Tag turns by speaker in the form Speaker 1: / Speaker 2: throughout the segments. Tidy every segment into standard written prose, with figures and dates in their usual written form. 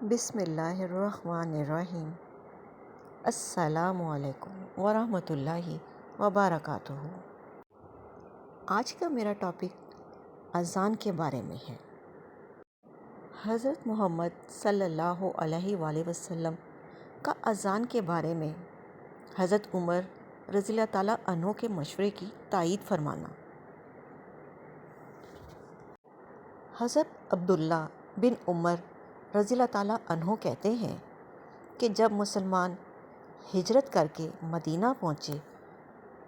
Speaker 1: بسم اللہ الرحمن الرحیم۔ السلام علیکم ورحمۃ اللہ وبرکاتہ۔ آج کا میرا ٹاپک اذان کے بارے میں ہے۔ حضرت محمد صلی اللہ علیہ وآلہ وسلم کا اذان کے بارے میں حضرت عمر رضی اللہ تعالیٰ عنہ کے مشورے کی تائید فرمانا۔ حضرت عبداللہ بن عمر رضی اللہ تعالیٰ عنہ کہتے ہیں کہ جب مسلمان ہجرت کر کے مدینہ پہنچے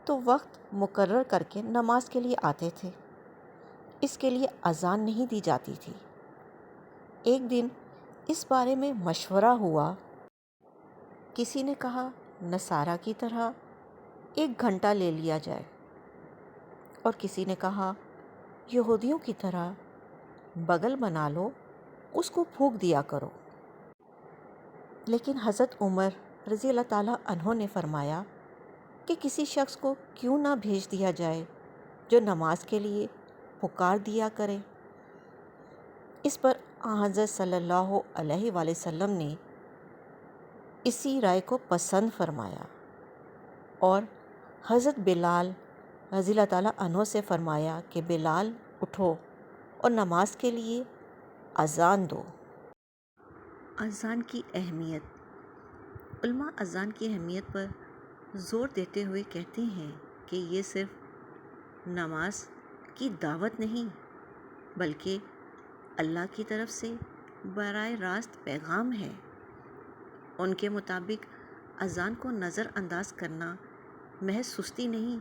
Speaker 1: تو وقت مقرر کر کے نماز کے لیے آتے تھے۔ اس کے لیے اذان نہیں دی جاتی تھی۔ ایک دن اس بارے میں مشورہ ہوا۔ کسی نے کہا نصارہ کی طرح 1 گھنٹہ لے لیا جائے، اور کسی نے کہا یہودیوں کی طرح بغل بنا لو، اس کو پھونک دیا کرو۔ لیکن حضرت عمر رضی اللہ تعالیٰ عنہ نے فرمایا کہ کسی شخص کو کیوں نہ بھیج دیا جائے جو نماز کے لیے پکار دیا کرے۔ اس پر حضرت صلی اللہ علیہ وآلہ وسلم نے اسی رائے کو پسند فرمایا اور حضرت بلال رضی اللہ تعالیٰ عنہ سے فرمایا کہ بلال اٹھو اور نماز کے لیے اذان دو۔ اذان کی اہمیت۔ علماء اذان کی اہمیت پر زور دیتے ہوئے کہتے ہیں کہ یہ صرف نماز کی دعوت نہیں بلکہ اللہ کی طرف سے براہ راست پیغام ہے۔ ان کے مطابق اذان کو نظر انداز کرنا محض سستی نہیں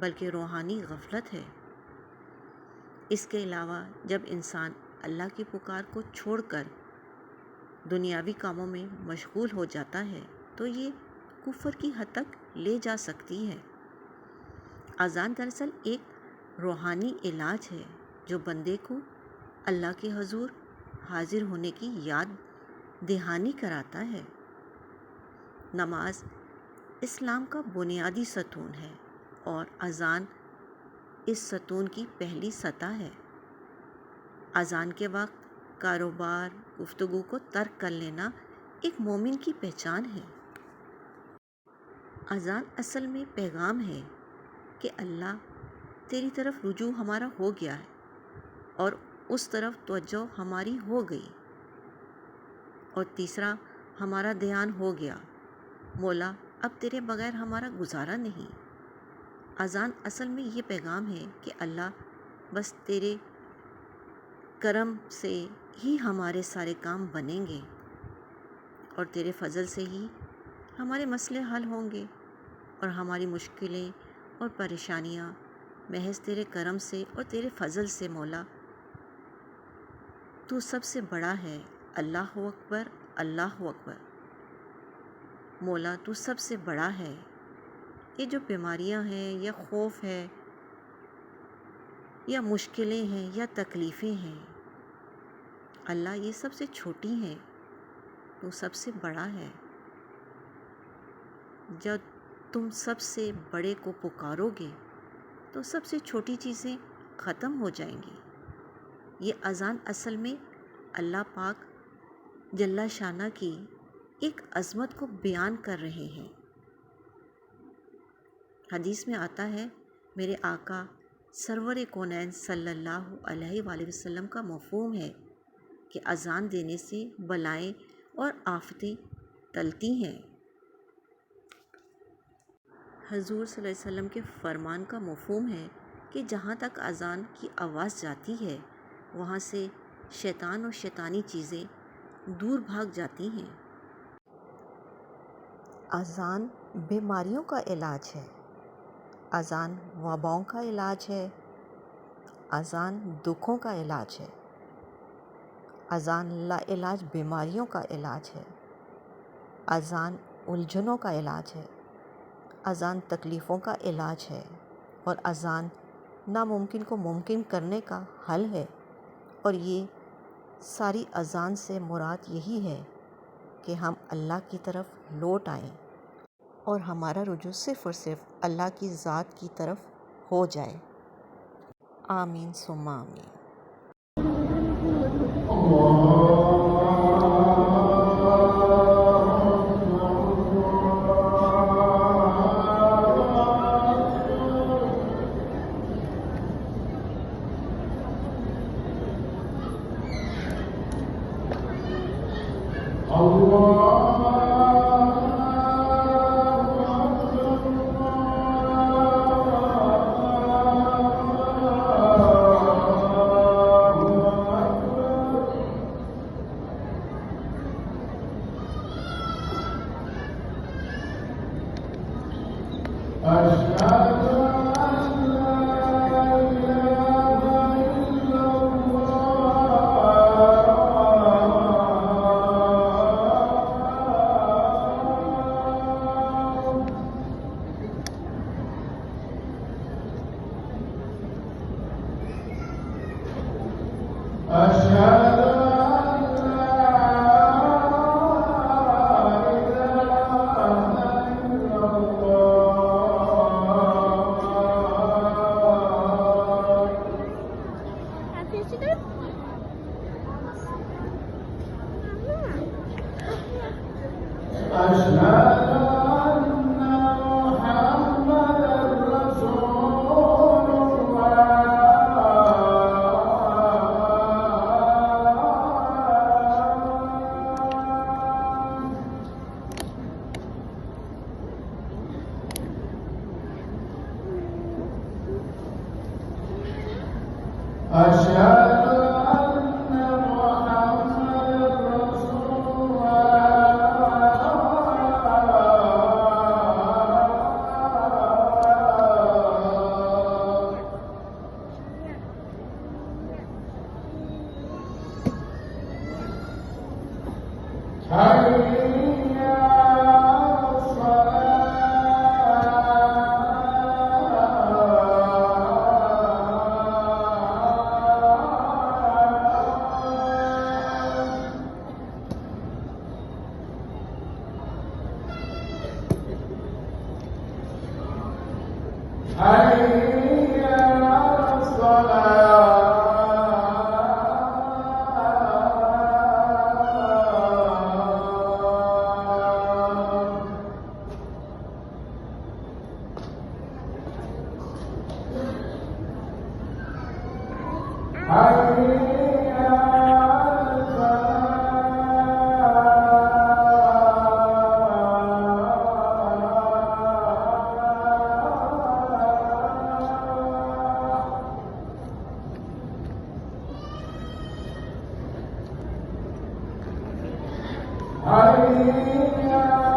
Speaker 1: بلکہ روحانی غفلت ہے۔ اس کے علاوہ جب انسان اللہ کی پکار کو چھوڑ کر دنیاوی کاموں میں مشغول ہو جاتا ہے تو یہ کفر کی حد تک لے جا سکتی ہے۔ اذان دراصل ایک روحانی علاج ہے جو بندے کو اللہ کے حضور حاضر ہونے کی یاد دہانی کراتا ہے۔ نماز اسلام کا بنیادی ستون ہے اور اذان اس ستون کی پہلی سطح ہے۔ اذان کے وقت کاروبار، گفتگو کو ترک کر لینا ایک مومن کی پہچان ہے۔ اذان اصل میں پیغام ہے کہ اللہ تیری طرف رجوع ہمارا ہو گیا ہے اور اس طرف توجہ ہماری ہو گئی۔ اور تیسرا، ہمارا دھیان ہو گیا، مولا اب تیرے بغیر ہمارا گزارا نہیں۔ اذان اصل میں یہ پیغام ہے کہ اللہ بس تیرے کرم سے ہی ہمارے سارے کام بنیں گے اور تیرے فضل سے ہی ہمارے مسئلے حل ہوں گے، اور ہماری مشکلیں اور پریشانیاں محض تیرے کرم سے اور تیرے فضل سے مولا۔ تو سب سے بڑا ہے، اللہ اکبر، اللہ اکبر۔ مولا تو سب سے بڑا ہے۔ یہ جو بیماریاں ہیں یا خوف ہے یا مشکلیں ہیں یا تکلیفیں ہیں، اللہ یہ سب سے چھوٹی ہیں، تو سب سے بڑا ہے۔ جب تم سب سے بڑے کو پکارو گے تو سب سے چھوٹی چیزیں ختم ہو جائیں گی۔ یہ اذان اصل میں اللہ پاک جل شانہ کی ایک عظمت کو بیان کر رہے ہیں۔ حدیث میں آتا ہے، میرے آقا سرور کونین صلی اللہ علیہ وآلہ وسلم کا مفہوم ہے کہ اذان دینے سے بلائیں اور آفتیں ٹلتی ہیں۔ حضور صلی اللہ علیہ وسلم کے فرمان کا مفہوم ہے کہ جہاں تک اذان کی آواز جاتی ہے وہاں سے شیطان اور شیطانی چیزیں دور بھاگ جاتی ہیں۔ اذان بیماریوں کا علاج ہے، اذان وباؤں کا علاج ہے، اذان دکھوں کا علاج ہے، اذان لا علاج بیماریوں کا علاج ہے، اذان الجھنوں کا علاج ہے، اذان تکلیفوں کا علاج ہے، اور اذان ناممکن کو ممکن کرنے کا حل ہے۔ اور یہ ساری اذان سے مراد یہی ہے کہ ہم اللہ کی طرف لوٹ آئیں اور ہمارا رجوع صرف اور صرف اللہ کی ذات کی طرف ہو جائے۔ آمین ثم آمین۔
Speaker 2: Hallelujah.